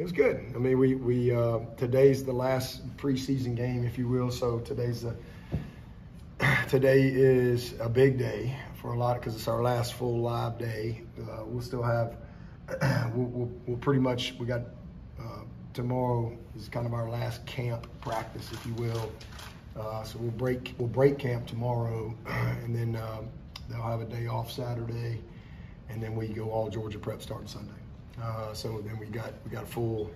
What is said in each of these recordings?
It was good. I mean, we today's the last preseason game, if you will. So today is a big day for a lot because it's our last full live day. We'll still have we'll pretty much we got tomorrow is kind of our last camp practice, if you will. So we'll break camp tomorrow, and then they'll have a day off Saturday, and then we go all Georgia prep starting Sunday. So then we got a full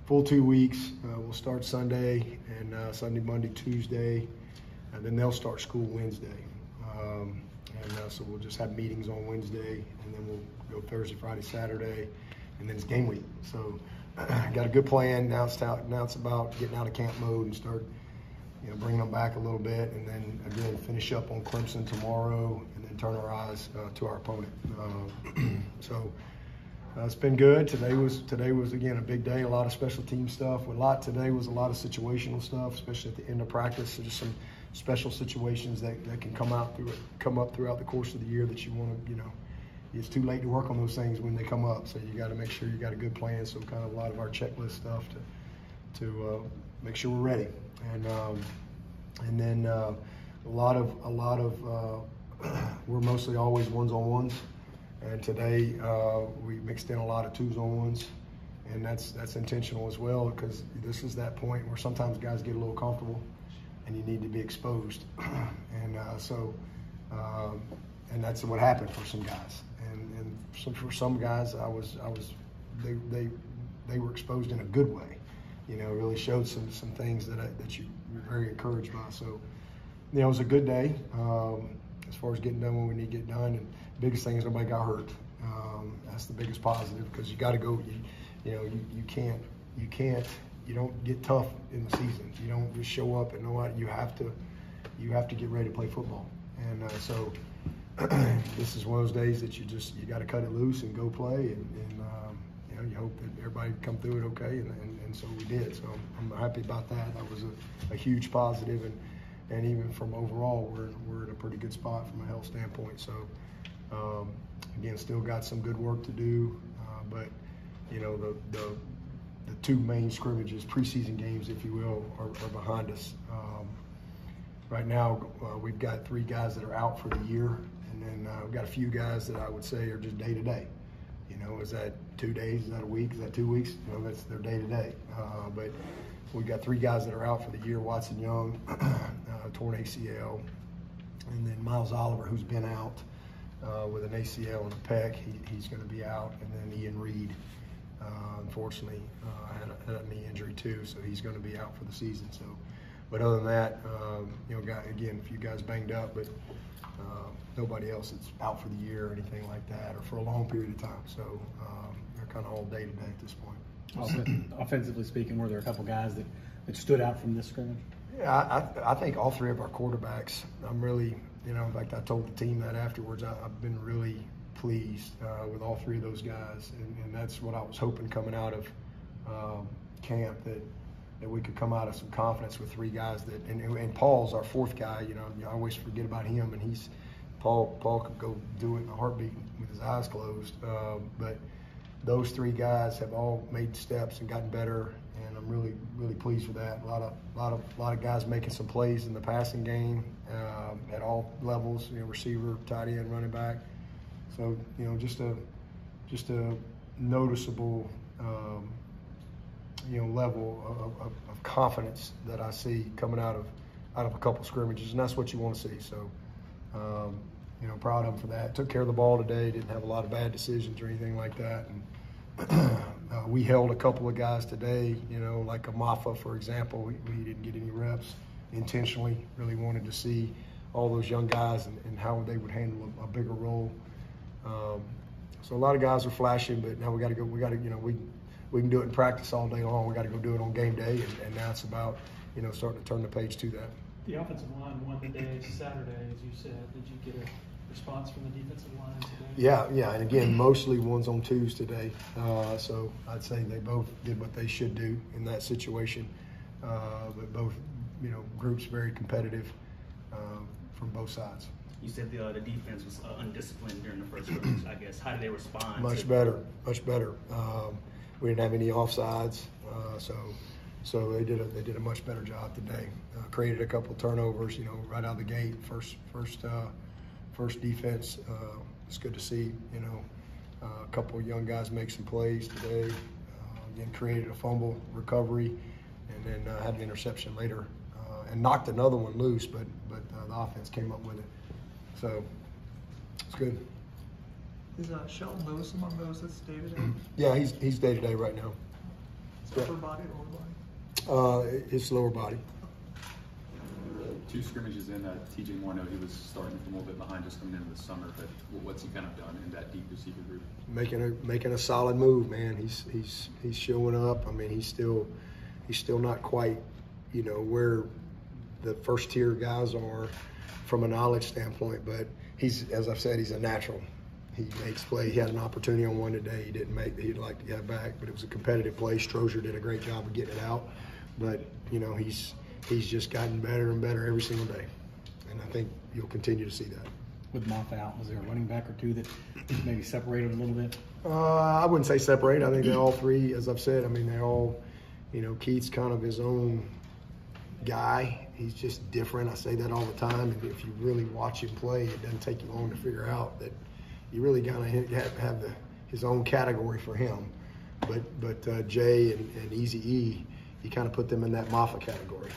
2 weeks. We'll start Sunday and Sunday, Monday, Tuesday, and then they'll start school Wednesday. So we'll just have meetings on Wednesday, and then we'll go Thursday, Friday, Saturday, and then it's game week. So got a good plan. Now it's about getting out of camp mode and start, bringing them back a little bit, and then again finish up on Clemson tomorrow, and then turn our eyes to our opponent. It's been good. Today was again a big day. A lot of special team stuff. Today was a lot of situational stuff, especially at the end of practice. So just some special situations that can come up throughout the course of the year that you want to, it's too late to work on those things when they come up. So you got to make sure you got a good plan. So kind of a lot of our checklist stuff to make sure we're ready. And then a lot of we're mostly always ones-on-ones. And today we mixed in a lot of twos-on-ones, and that's intentional as well, because this is that point where sometimes guys get a little comfortable, and you need to be exposed, and that's what happened for some guys, and for some guys they were exposed in a good way, really showed some things that you were very encouraged by. So it was a good day. As far as getting done when we need to get done, and biggest thing is nobody got hurt. That's the biggest positive, because you got to go. You don't get tough in the season. You don't just show up and know what you have to get ready to play football. And so this is one of those days that you got to cut it loose and go play, and you hope that everybody come through it okay, and so we did. So I'm happy about that. That was a huge positive, and even from overall, we're in a pretty good spot from a health standpoint. So again, still got some good work to do, but the two main scrimmages, preseason games, if you will, are behind us. Right now, we've got 3 guys that are out for the year, and then we've got a few guys that I would say are just day to day. Is that 2 days? Is that a week? Is that 2 weeks? That's their day to day. But we've got 3 guys that are out for the year. Watson Young, torn ACL, and then Miles Oliver, who's been out with an ACL and a pec. He's going to be out, and then Ian Reed, unfortunately, had a knee injury too, so he's going to be out for the season. So, but other than that, again, a few guys banged up, but nobody else that's out for the year or anything like that, or for a long period of time. So they're kind of all day to day at this point. Offensively speaking, were there a couple guys that stood out from this scrimmage? Yeah, I think all 3 of our quarterbacks. I'm really, in fact, I told the team that afterwards. I've been really pleased with all 3 of those guys, and that's what I was hoping coming out of camp, that we could come out of some confidence with 3 guys and Paul's our 4th guy. I always forget about him, and Paul could go do it in a heartbeat with his eyes closed. But those 3 guys have all made steps and gotten better, and I'm really, really pleased with that. A lot of guys making some plays in the passing game at all levels. Receiver, tight end, running back. So just a noticeable level of confidence that I see coming out of a couple scrimmages, and that's what you want to see. So proud of them for that. Took care of the ball today. Didn't have a lot of bad decisions or anything like that. And we held a couple of guys today, like a Mafa, for example. We didn't get any reps intentionally. Really wanted to see all those young guys and how they would handle a bigger role. So a lot of guys are flashing, but now we got to go. We can do it in practice all day long. We got to go do it on game day, and now it's about starting to turn the page to that. The offensive line won the day Saturday, as you said. Did you get a response from the defensive line today? Yeah, and again, mostly ones on twos today. So I'd say they both did what they should do in that situation. But both, groups very competitive from both sides. You said the defense was undisciplined during the first scrimmage. I guess how did they respond? Much better. we didn't have any offsides. So they did a much better job today. Created a couple turnovers, right out of the gate. First defense. It's good to see, a couple of young guys make some plays today. Again, created a fumble recovery, and then had an interception later, and knocked another one loose. But the offense came up with it. So it's good. Is Sheldon Lewis among those that's day to day? Yeah, he's day to day right now. Upper body, lower body? It's lower body. 2 scrimmages in, TJ Morneau, he was starting from a little bit behind just coming into the summer, but what's he kind of done in that deep receiver group? Making a solid move, man. He's showing up. I mean, he's still not quite, where the first tier guys are from a knowledge standpoint, but as I've said, he's a natural. He makes play. He had an opportunity on one today. He didn't make. He'd like to get back, but it was a competitive play. Strozier did a great job of getting it out, but he's just gotten better and better every single day, and I think you'll continue to see that. With Moff out, was there a running back or two that maybe separated a little bit? I wouldn't say separate. I think they all three, as I've said. I mean, they're all. Keith's kind of his own guy. He's just different. I say that all the time. And if you really watch him play, it doesn't take you long to figure out that you really gotta have his own category for him. But Jay and Easy E, you kind of put them in that Maffa category.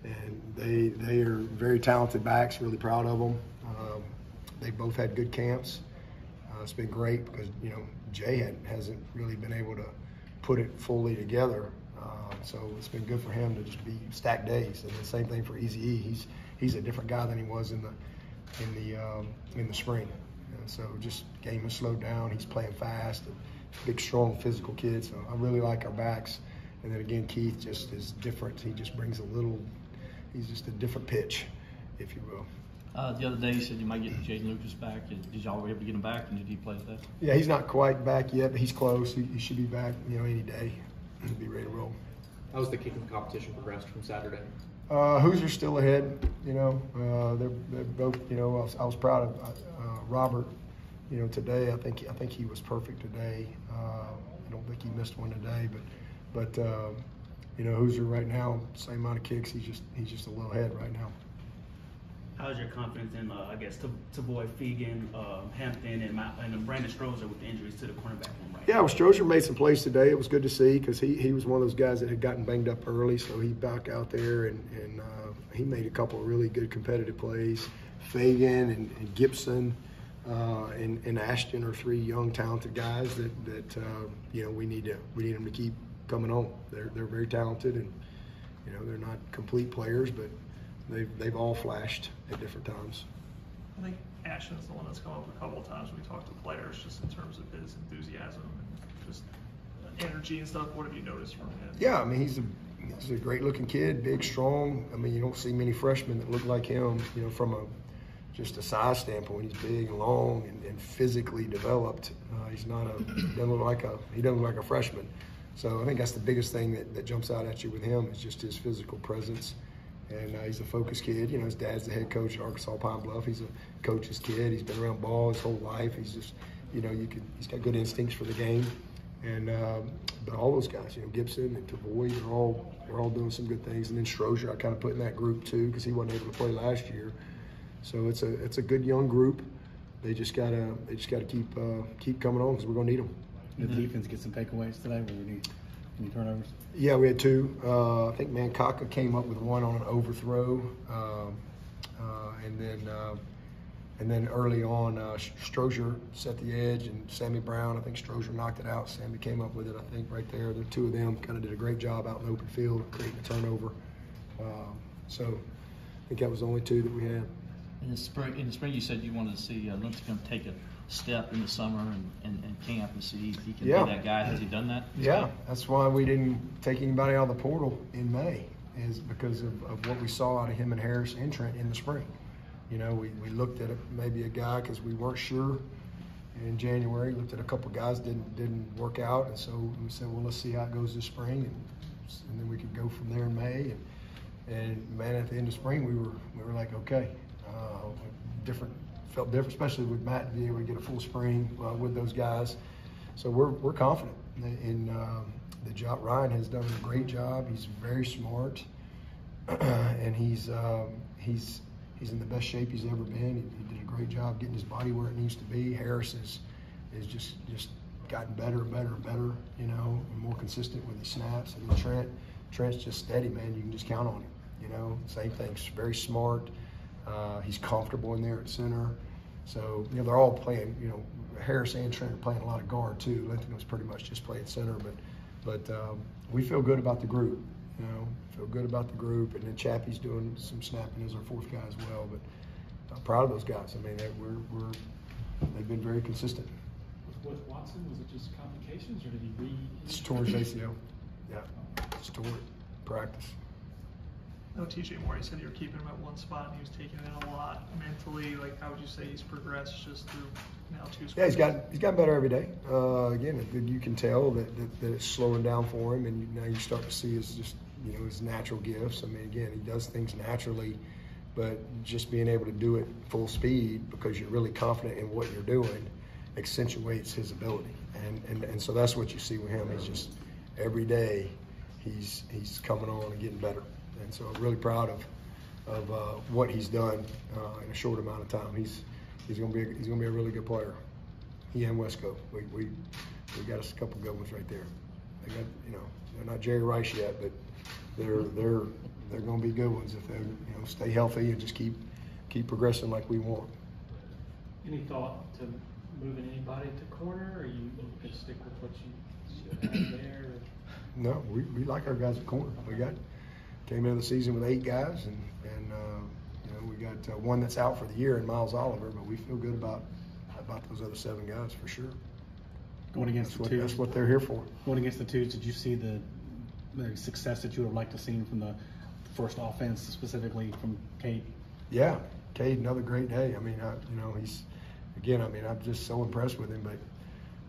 And they are very talented backs, really proud of them. They both had good camps. It's been great because, Jay hasn't really been able to put it fully together. So it's been good for him to just be stacked days. And the same thing for Easy E. He's a different guy than he was in the spring. And so just game has slowed down. He's playing fast. Big, strong, physical kid. So I really like our backs. And then again, Keith just is different. He just brings he's just a different pitch, if you will. The other day you said you might get Jaden Lucas back. Did y'all were able to get him back, and did he play today? Yeah, he's not quite back yet, but he's close. He should be back, any day. He'll be ready to roll. How's the kicking competition progressed from Saturday? Hoosiers still ahead. They're both. I was proud of Robert. Today I think he was perfect today. I don't think he missed one today, but Hoosier right now, same amount of kicks. He's just a little ahead right now. How's your confidence in, to avoid Fegan, Hampton, and Brandon Strozier with the injuries to the cornerback room right now? Yeah, Strozier made some plays today. It was good to see because he was one of those guys that had gotten banged up early, so he back out there and he made a couple of really good competitive plays. Fagan and Gibson and Ashton are 3 young, talented guys that we need them to keep coming on. They're very talented and they're not complete players, but they've all flashed at different times. I think Ashton's the one that's come up a couple of times when we talk to players, just in terms of his enthusiasm and just energy and stuff. What have you noticed from him? Yeah, I mean he's a great-looking kid, big, strong. I mean you don't see many freshmen that look like him. From just a size standpoint, he's big, long, and physically developed. He's not he doesn't look like a freshman. So I think that's the biggest thing that jumps out at you with him is just his physical presence. And he's a focused kid. His dad's the head coach at Arkansas Pine Bluff. He's a coach's kid. He's been around ball his whole life. He's just, he's got good instincts for the game. And but all those guys, Gibson and Tavoy, they're all doing some good things. And then Strozier, I kind of put in that group too because he wasn't able to play last year. So it's a good young group. They just gotta keep coming on because we're gonna need them. Did the defense get some takeaways today? Were we need any turnovers? Yeah, we had 2. I think Mankaka came up with one on an overthrow, and then early on, Strozier set the edge, and Sammy Brown. I think Strozier knocked it out. Sammy came up with it. I think right there. The 2 of them kind of did a great job out in the open field, creating a turnover. So I think that was the only 2 that we had. In the spring, you said you wanted to see Lincecum take a step in the summer and camp and see if he can be that guy. Has he done that? Yeah, that's why we didn't take anybody out of the portal in May, is because of what we saw out of him and Harris and Trent in the spring. We looked at maybe a guy because we weren't sure in January. Looked at a couple guys, didn't work out, and so we said, well, let's see how it goes this spring, and then we could go from there in May. And man, at the end of spring, we were like, okay, felt different, especially with Matt to be able to get a full spring with those guys. So we're confident. And the job, Ryan has done a great job. He's very smart, and he's in the best shape he's ever been. He did a great job getting his body where it needs to be. Harris is just gotten better and better and better, you know, and more consistent with his snaps. And then Trent's just steady, man. You can just count on him, you know. Same thing, very smart. He's comfortable in there at center. So, you know, they're all playing, you know, Harris and Trent are playing a lot of guard too. Linton was pretty much just playing center, but we feel good about the group, you know, feel good about the group. And then Chappie's doing some snapping as our fourth guy as well. But I'm proud of those guys. I mean, they've been very consistent. With Watson, was it just complications, or did he It's towards ACL. Yeah, it's toward practice. No, TJ Moore, you said you were keeping him at one spot and he was taking it in a lot mentally. Like, how would you say he's progressed just through now 2 scores? Yeah, he's gotten better every day. Again, you can tell that it's slowing down for him, and now you start to see his natural gifts. I mean, again, he does things naturally, but just being able to do it full speed because you're really confident in what you're doing accentuates his ability. And so that's what you see with him. He's just every day he's coming on and getting better. And so I'm really proud of what he's done in a short amount of time. He's going to be a really good player. He and Wesco. We got a couple good ones right there. They got, you know, they're not Jerry Rice yet, but they're going to be good ones if they, you know, stay healthy and just keep progressing like we want. Any thought to moving anybody to corner, or you just stick with what you have there? No, we like our guys at corner. We came into the season with 8 guys, and you know, we got one that's out for the year in Miles Oliver, but we feel good about those other 7 guys for sure. Going against the twos. That's what they're here for. Going against the twos, did you see the success that you would have liked to see from the first offense, specifically from Cade? Yeah, Cade, another great day. I mean, you know, I'm just so impressed with him, but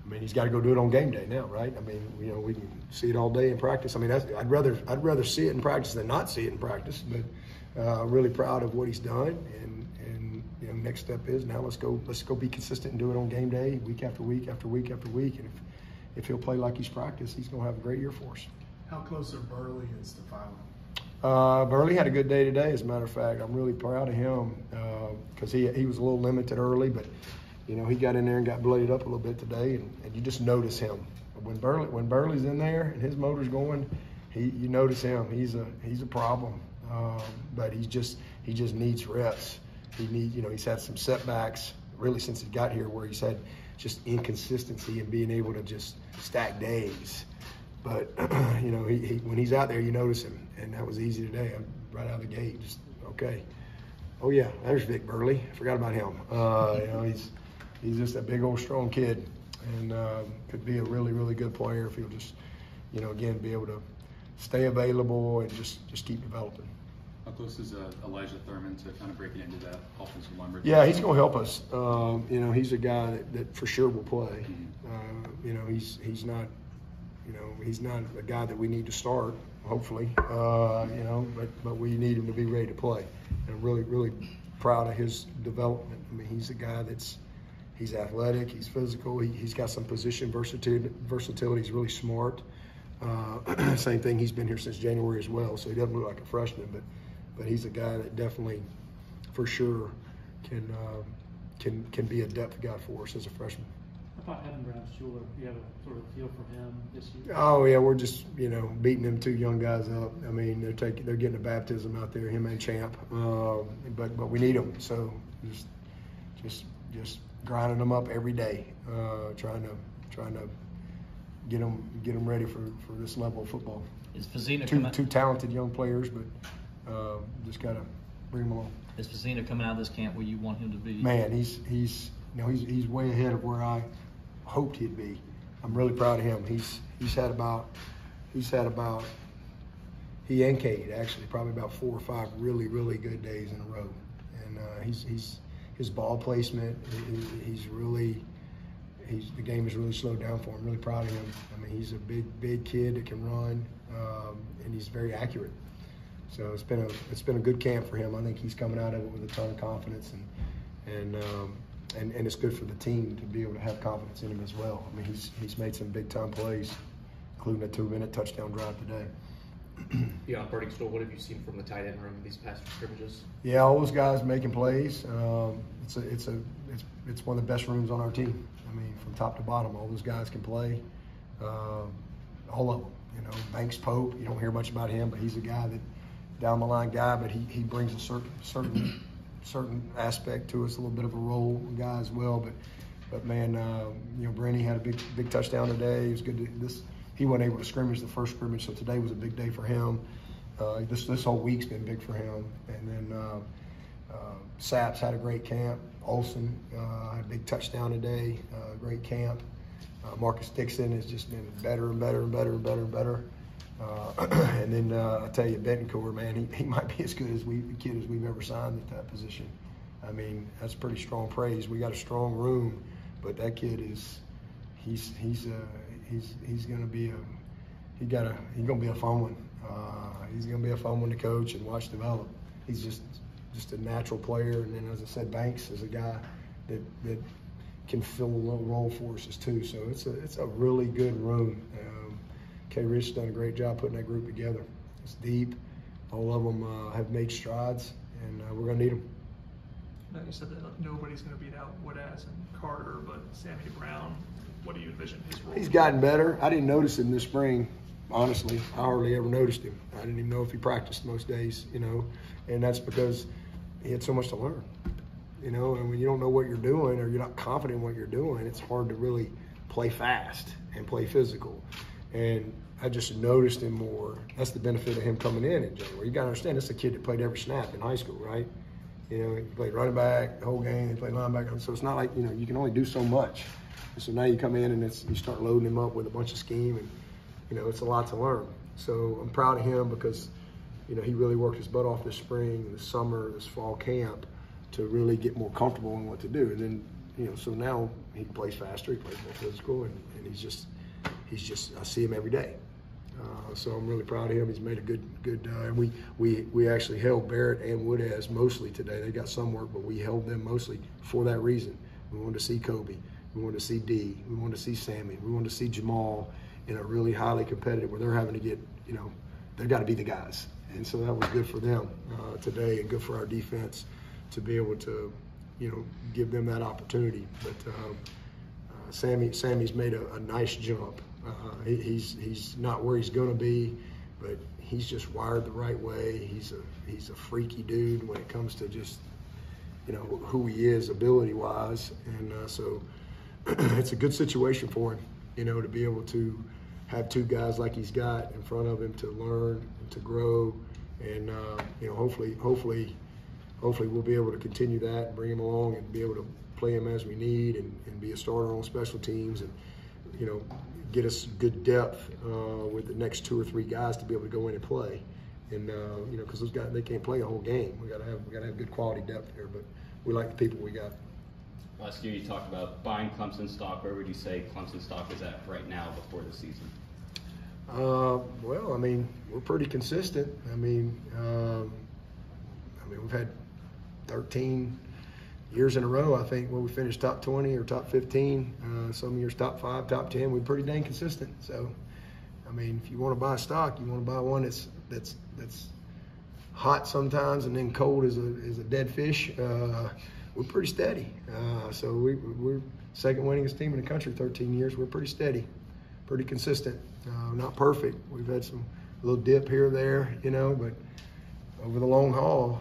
I mean, he's got to go do it on game day now, right? I mean, you know, we can see it all day in practice. I mean, I'd rather see it in practice than not see it in practice. But really proud of what he's done, and you know, next step is now let's go be consistent and do it on game day, week after week after week after week. And if he'll play like he's practiced, he's going to have a great year for us. How close are Burley and Stefano? Burley had a good day today. As a matter of fact, I'm really proud of him because he was a little limited early, but. You know, he got in there and got blooded up a little bit today, and you just notice him. When Burley's in there and his motor's going, you notice him. He's a problem, but he just needs reps. He's had some setbacks really since he got here, where he's had just inconsistency in being able to just stack days. But you know, when he's out there, you notice him, and that was easy today. Right out of the gate, just okay. Oh yeah, there's Vic Burley. I forgot about him. You know, he's just a big old strong kid, and could be a really, really good player if he'll just, you know, again, be able to stay available and just keep developing. How close is Elijah Thurman to kind of breaking into that offensive line? Yeah, he's going to help us. You know, he's a guy that for sure will play. You know, he's not a guy that we need to start, hopefully. You know, but we need him to be ready to play. And I'm really, really proud of his development. I mean, he's a guy he's athletic, he's physical, he's got some position versatility, he's really smart. Same thing, he's been here since January as well, so he doesn't look like a freshman, but he's a guy that definitely, for sure, can be a depth guy for us as a freshman. I thought Evan Brown-Schuler, you have a sort of feel for him this year? Oh yeah, we're just, you know, beating them 2 young guys up. I mean, they're getting a baptism out there, him and Champ, but we need them, so just grinding them up every day, trying to get them ready for this level of football. Is Fazina two talented young players, but just gotta bring them along. Is Fazina coming out of this camp where you want him to be? Man, he's way ahead of where I hoped he'd be. I'm really proud of him. He's had about he and Cade actually probably about 4 or 5 really, really good days in a row, and his ball placement, the game has really slowed down for him. Really proud of him. I mean, he's a big kid that can run, and he's very accurate. So it's been a good camp for him. I think he's coming out of it with a ton of confidence, and and it's good for the team to be able to have confidence in him as well. I mean, he's made some big time plays, including a 2-minute touchdown drive today. Yeah, Birding Stool, what have you seen from the tight end room these past few scrimmages? Yeah, all those guys making plays. It's one of the best rooms on our team. I mean, from top to bottom, all those guys can play. All of them. You know, Banks Pope. You don't hear much about him, but he's a guy that down the line guy. But he brings a certain aspect to us, a little bit of a role guy as well. But man, you know, Brenny had a big touchdown today. It was good to he wasn't able to scrimmage the first scrimmage, so today was a big day for him. This whole week's been big for him. And then Saps had a great camp. Olsen had a big touchdown today. Great camp. Marcus Dixon has just been better and better and better and better and better. And then I tell you, Bentoncourt, man, he might be as good as a kid as we've ever signed at that position. I mean, that's pretty strong praise. We got a strong room, but that kid is he's gonna be a fun one. He's gonna be a fun one to coach and watch develop. He's just a natural player. And then, as I said, Banks is a guy that can fill a little role for us too. So it's a really good room. K. Rich done a great job putting that group together. It's deep. All of them have made strides, and we're gonna need them. Now you said that nobody's going to beat out Woodaz and Carter, but Sammy Brown, what do you envision his role? He's gotten better. I didn't notice him this spring, honestly. I hardly ever noticed him. I didn't even know if he practiced most days, you know, and that's because he had so much to learn, you know, and when you don't know what you're doing or you're not confident in what you're doing, it's hard to really play fast and play physical. And I just noticed him more. That's the benefit of him coming in January. You got to understand, this is a kid that played every snap in high school, right? You know, he played running back the whole game. He played linebacker. So it's not like, you know, you can only do so much. And so now you come in and you start loading him up with a bunch of scheme, and, you know, it's a lot to learn. So I'm proud of him because, you know, he really worked his butt off this spring, this summer, this fall camp to really get more comfortable in what to do. And then, you know, so now he plays faster, he plays more physical, and he's just, I see him every day. So I'm really proud of him. He's made a good. And we actually held Barrett and Woodaz mostly today. They got some work, but we held them mostly for that reason. We wanted to see Kobe. We wanted to see D. We wanted to see Sammy. We wanted to see Jamal in a really highly competitive where they're having to get, you know, they've got to be the guys. And so that was good for them today, and good for our defense to be able to, you know, give them that opportunity. But Sammy's made a nice jump. He's not where he's going to be, but he's just wired the right way. He's a freaky dude when it comes to just, you know, who he is ability-wise, and so it's a good situation for him, you know, to be able to have two guys like he's got in front of him to learn and to grow, and you know, hopefully we'll be able to continue that and bring him along and be able to play him as we need and be a starter on special teams, and, you know, get us good depth with the next 2 or 3 guys to be able to go in and play, and you know, because those guys, they can't play a whole game. We gotta have good quality depth there, but we like the people we got. Last year you talked about buying Clemson stock. Where would you say Clemson stock is at right now before the season? Well, I mean, we're pretty consistent. I mean, we've had 13 years in a row, I think, where we finished top 20 or top 15. Some years top 5, top 10. We're pretty dang consistent. So, I mean, if you want to buy stock, you want to buy one that's hot sometimes and then cold as a dead fish. We're pretty steady. So we're second winningest team in the country, 13 years. We're pretty steady, pretty consistent. Not perfect. We've had some little dip here or there, you know, but over the long haul,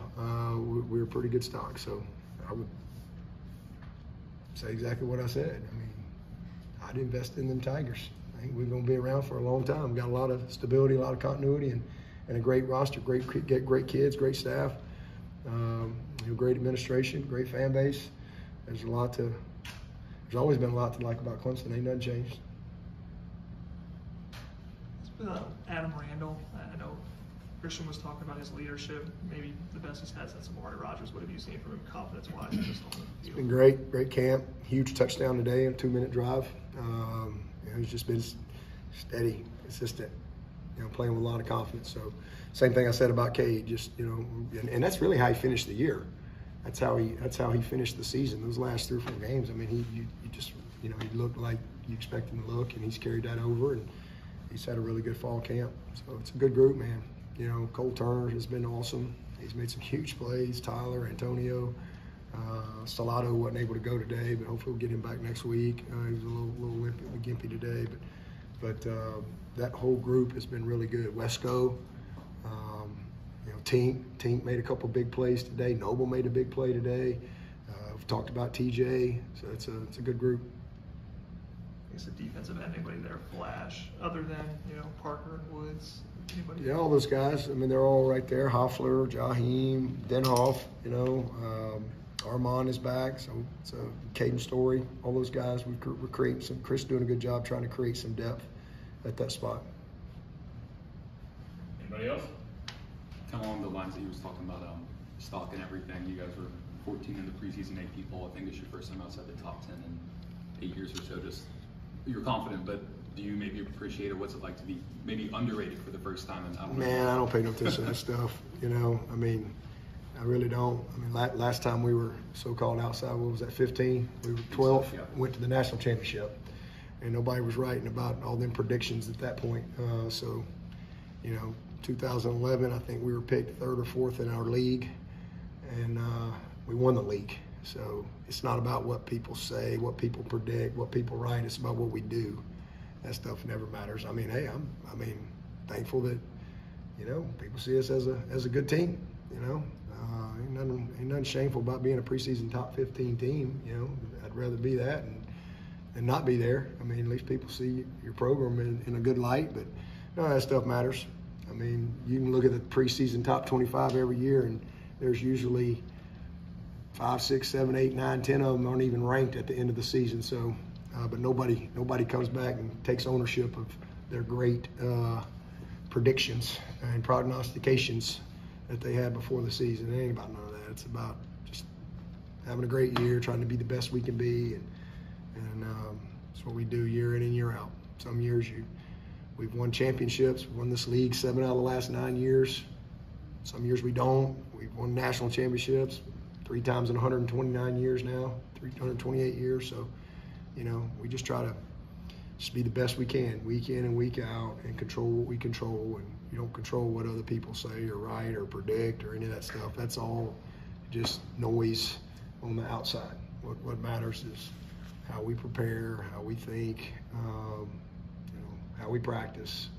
we're a pretty good stock. So I would say exactly what I said. I mean, I'd invest in them Tigers. I think we're going to be around for a long time. We've got a lot of stability, a lot of continuity, and a great roster, great kids, great staff, you know, great administration, great fan base. There's always been a lot to like about Clemson. Ain't nothing changed. Adam Randall, I know Christian was talking about his leadership. Maybe the best he's had since Amari Rodgers. What have you seen from him confidence-wise? It's been great camp. Huge touchdown today, a 2-minute drive. You know, he's just been steady, consistent, you know, playing with a lot of confidence. So same thing I said about Cade, just, you know, and that's really how he finished the year. that's how he finished the season. Those last 3 or 4 games, I mean, you just, you know, he looked like you expect him to look, and he's carried that over, and he's had a really good fall camp. So it's a good group, man. You know, Cole Turner has been awesome. He's made some huge plays. Tyler, Antonio, Salado wasn't able to go today, but hopefully we'll get him back next week. He was a little gimpy today, but that whole group has been really good. Wesco, you know, Tink made a couple big plays today. Noble made a big play today. We've talked about TJ, so it's a good group. I guess the defensive end, anybody there flash other than, you know, Parker and Woods? Anybody? Yeah, all those guys. I mean, they're all right there. Hoffler, Jaheim, Denhoff, you know, Armand is back, so it's a Caden Story. All those guys, we're creating some. Chris doing a good job trying to create some depth at that spot. Anybody else? Kind of along the lines that he was talking about stock and everything. You guys were 14 in the preseason, 8 people. I think it's your first time outside the top 10 in 8 years or so. Just you're confident, but do you maybe appreciate it? What's it like to be maybe underrated for the first time? Man, I don't pay no attention to that stuff. You know, I mean, I really don't. I mean, last time we were so-called outside, what was that, 15? We were 12, yeah. Went to the national championship, and nobody was writing about all them predictions at that point. So, you know, 2011, I think we were picked 3rd or 4th in our league, and we won the league. So it's not about what people say, what people predict, what people write. It's about what we do. That stuff never matters. I mean, hey, I'm thankful that, you know, people see us as a good team. You know, ain't nothing shameful about being a preseason top 15 team. You know, I'd rather be that and not be there. I mean, at least people see your program in a good light. But none of that stuff matters. I mean, you can look at the preseason top 25 every year, and there's usually 5, 6, 7, 8, 9, 10 of them aren't even ranked at the end of the season. So, but nobody comes back and takes ownership of their great predictions and prognostications that they had before the season. It ain't about none of that. It's about just having a great year, trying to be the best we can be, and that's what we do year in and year out. Some years we've won championships, we've won this league 7 out of the last 9 years. Some years we don't. We've won national championships 3 times in 129 years now, 328 years. So, you know, we just try to just be the best we can, week in and week out, and control what we control. And you don't control what other people say or write or predict or any of that stuff. That's all just noise on the outside. What matters is how we prepare, how we think, you know, how we practice,